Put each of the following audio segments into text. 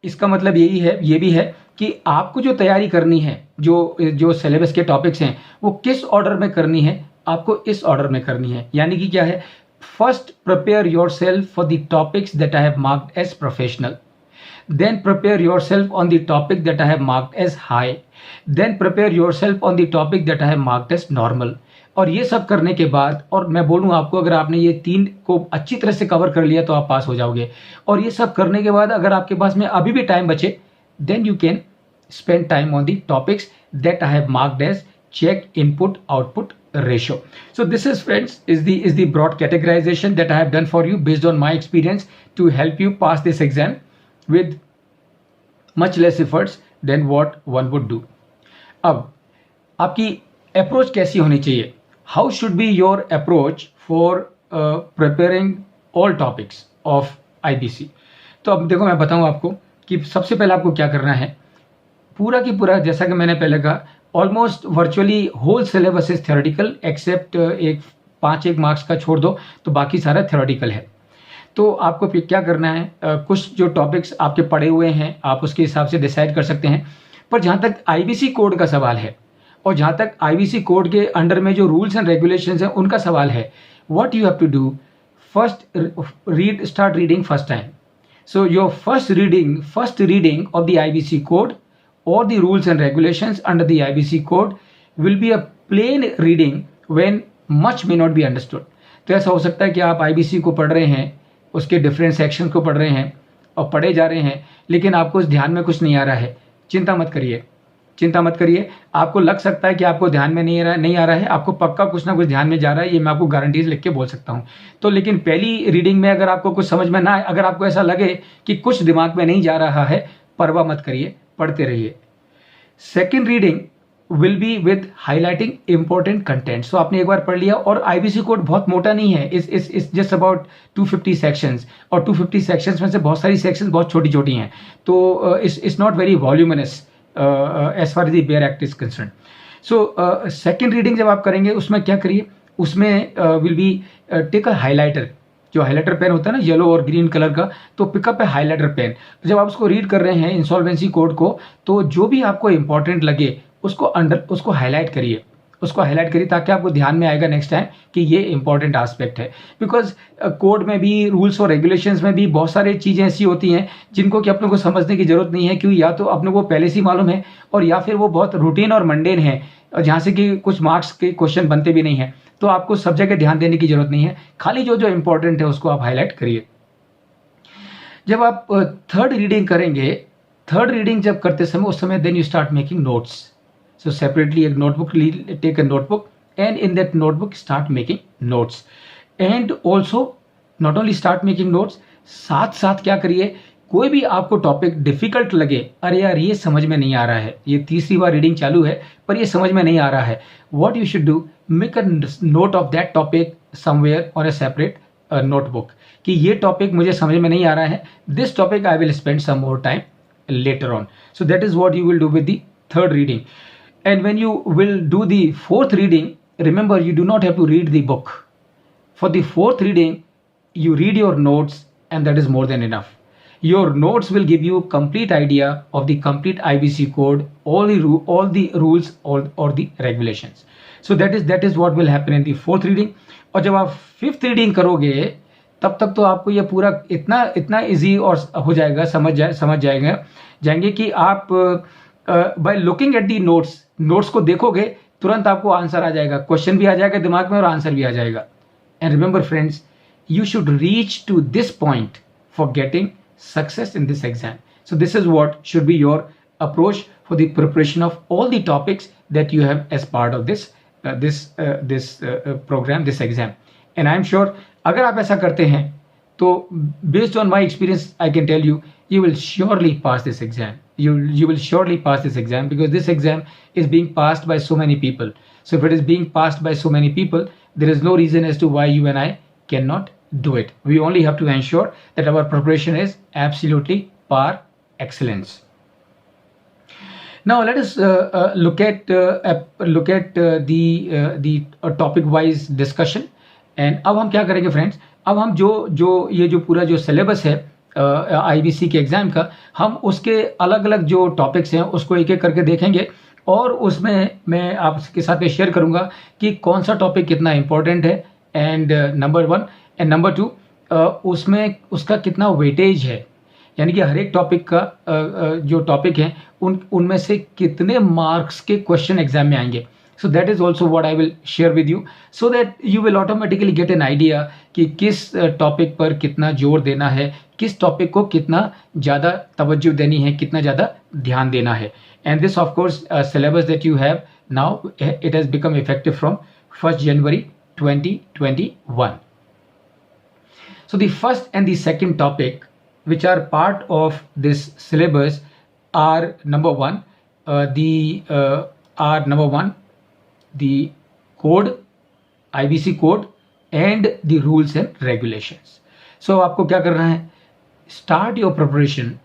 इसका मतलब यही है, ये भी है कि आपको जो तैयारी करनी है, जो जो सिलेबस के टॉपिक्स हैं वो किस ऑर्डर में करनी है, आपको इस ऑर्डर में करनी है। यानी कि क्या है, first prepare yourself for the topics that I have marked as professional, then prepare yourself on the topic that I have marked as high, then prepare yourself on the topic that I have marked as normal। और ये सब करने के बाद, और मैं बोलूँ आपको, अगर आपने ये 3 को अच्छी तरह से कवर कर लिया तो आप पास हो जाओगे। और ये सब करने के बाद अगर आपके पास में अभी भी टाइम बचे, then you can spend time on the topics that I have marked as check input output ratio। So this is, friends, is the broad categorization that I have done for you based on my experience to help you pass this exam with much less efforts than what one would do। अब आपकी approach कैसी होनी चाहिए? How should be your approach for preparing all topics of IBC? तो अब देखो, मैं बताऊं आपको कि सबसे पहले आपको क्या करना है। पूरा की पूरा, जैसा कि मैंने पहले कहा, almost virtually whole syllabus is theoretical, except एक 5 मार्क्स का छोड़ दो तो बाकी सारा थ्योरेटिकल है। तो आपको फिर क्या करना है, कुछ जो टॉपिक्स आपके पढ़े हुए हैं आप उसके हिसाब से डिसाइड कर सकते हैं। पर जहाँ तक आईबीसी कोड का सवाल है और जहाँ तक आईबीसी कोड के अंडर में जो रूल्स एंड रेगुलेशंस हैं उनका सवाल है, what you have to do, first start reading first time. So your first reading of the IBC code और the rules and regulations under the IBC code will be a plain reading when much may not be understood. तो ऐसा हो सकता है कि आप IBC को पढ़ रहे हैं, उसके डिफरेंट सेक्शन को पढ़ रहे हैं और पढ़े जा रहे हैं, लेकिन आपको उस ध्यान में कुछ नहीं आ रहा है। चिंता मत करिए। आपको लग सकता है कि आपको ध्यान में नहीं आ रहा है, आपको पक्का कुछ ना कुछ ध्यान में जा रहा है, ये मैं आपको गारंटीज लिख के बोल सकता हूँ। तो लेकिन पहली रीडिंग में अगर आपको कुछ समझ में ना आए, अगर आपको ऐसा लगे कि कुछ दिमाग में नहीं जा रहा है, परवाह मत करिए, पढ़ते रहिए। Second reading will be with highlighting important content. So आपने एक बार पढ़ लिया, और आईबीसी कोड बहुत मोटा नहीं है, इस जस्ट अबाउट 250 सेक्शंस, और 250 सेक्शंस में से बहुत सारी सेक्शंस बहुत छोटी छोटी हैं, तो it's not very voluminous as far as the bare act is concern. So second reading जब आप करेंगे उसमें क्या करिए, उसमें will be take a highlighter, जो हाईलाइटर पेन होता है ना, येलो और ग्रीन कलर का, तो पिकअप है हाईलाइटर पेन। जब आप उसको रीड कर रहे हैं इंसॉल्वेंसी कोड को, तो जो भी आपको इंपॉर्टेंट लगे उसको हाईलाइट करिए, ताकि आपको ध्यान में आएगा नेक्स्ट टाइम कि ये इंपॉर्टेंट एस्पेक्ट है। बिकॉज कोड में भी, रूल्स और रेगुलेशंस में भी बहुत सारी चीज़ें ऐसी होती हैं जिनको कि अपने को समझने की जरूरत नहीं है, क्योंकि या तो अपने को पहले से ही मालूम है, और या फिर वो बहुत रूटीन और मंडेन है, जहाँ से कि कुछ मार्क्स के क्वेश्चन बनते भी नहीं है। तो आपको सब जगह ध्यान देने की जरूरत नहीं है, खाली जो जो इंपॉर्टेंट है उसको आप हाईलाइट करिए। जब आप थर्ड रीडिंग जब करते समय, उस समय then you start making notes. So separately एक notebook, take a notebook, and in that notebook start making notes। And also not only start making notes, साथ साथ क्या करिए, कोई भी आपको टॉपिक डिफिकल्ट लगे, अरे यार ये समझ में नहीं आ रहा है, ये तीसरी बार रीडिंग चालू है पर ये समझ में नहीं आ रहा है, what you should do, make a note of that topic somewhere on a separate notebook, कि ये टॉपिक मुझे समझ में नहीं आ रहा है, this topic I will spend some more time later on। So that is what you will do with the third reading। And when you will do the fourth reading, remember you do not have to read the book. For the fourth reading, you read your notes, and that is more than enough। Your notes will give you complete idea of the complete IBC code, all the rules, or the regulations। So that is what will happen in the fourth reading। और जब आप fifth reading करोगे, तब तक तो आपको ये पूरा इतना इजी और हो जाएगा, समझ जाएंगे कि आप by looking at the notes को देखोगे, तुरंत आपको आंसर आ जाएगा, क्वेश्चन भी आ जाएगा दिमाग में और आंसर भी आ जाएगा। And remember friends, you should reach to this point for getting success in this exam. So this is what should be your approach for the preparation of all the topics that you have as part of this programme, this exam. And I am sure अगर आप ऐसा करते हैं तो based on my experience I can tell you, you will surely pass this exam। You will surely pass this exam, because this exam is being passed by so many people। So if it is being passed by so many people, there is no reason as to why you and I cannot do it। We only have to ensure that our preparation is absolutely par excellence। Now let us look at the topic wise discussion। And अब हम क्या करेंगे friends, अब हम जो ये जो पूरा जो सिलेबस है आईबीसी के एग्ज़ाम का, हम उसके अलग अलग जो टॉपिक्स हैं उसको एक एक करके देखेंगे और उसमें मैं आपके साथ में शेयर करूंगा कि कौन सा टॉपिक कितना इंपॉर्टेंट है, एंड नंबर 1 एंड नंबर 2 उसमें उसका कितना वेटेज है, यानी कि हर एक टॉपिक का जो टॉपिक है उनमें से कितने मार्क्स के क्वेश्चन एग्जाम में आएंगे. So that is also what I will share with you, so that you will automatically get an idea कि किस टॉपिक पर कितना जोर देना है, किस टॉपिक को कितना ज़्यादा तवज्जो देनी है, कितना ज़्यादा ध्यान देना है. And this of course syllabus that you have now, it has become effective from 1st January 2021. So the first and the second topic which are part of this syllabus are number one, the code, IBC code and the rules and regulations. So आपको क्या करना है, start your preparation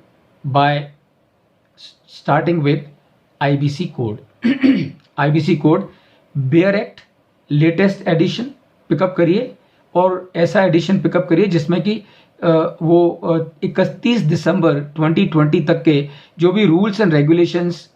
by starting with IBC code. IBC code bare act latest edition pickup करिए और ऐसा addition pickup करिए जिसमें कि वो 31 दिसंबर 2020 तक के जो भी रूल्स एंड रेगुलेशंस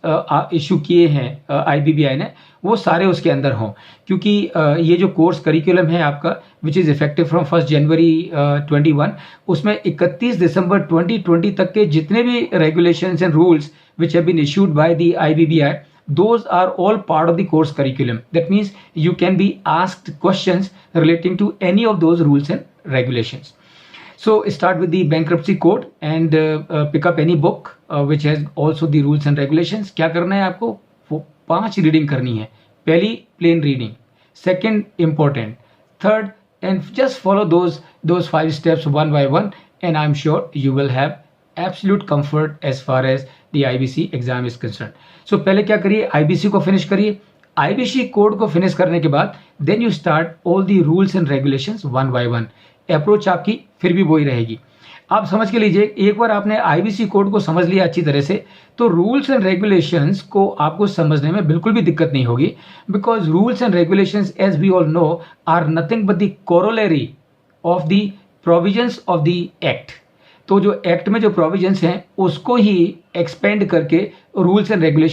इशू किए हैं आईबीबीआई ने, वो सारे उसके अंदर हों. क्योंकि ये जो कोर्स करिकुलम है आपका which is effective from 1 January 21, उसमें 31 दिसंबर 2020 तक के जितने भी regulations and rules which have been issued by the IBBI, those are all part of the course curriculum. That means you can be asked questions relating to any of those rules and regulations. So start with the bankruptcy code and pick up any book which has also the rules and regulations. क्या करना है आपको, वो 5 reading करनी है. पहली plain reading, second important, third, and just follow those 5 steps one by one, and I'm sure you will have absolute comfort as far as the IBC exam is concerned. So पहले क्या करिए, IBC को finish करिए. IBC code को finish करने के बाद then you start all the rules and regulations one by one. Approach आपकी फिर भी वही रहेगी. आप समझ के लीजिए, एक बार आपने IBC कोड को समझ लिया अच्छी तरह से, तो रूल्स एंड रेगुलेशंस को आपको समझने में बिल्कुल भी दिक्कत नहीं होगी. Because rules and regulations as we all know are nothing but the corollary of the provisions of the act. तो जो एक्ट में जो प्रोविजंस हैं उसको ही एक्सपेंड करके रूल्स एंड रेगुलेशन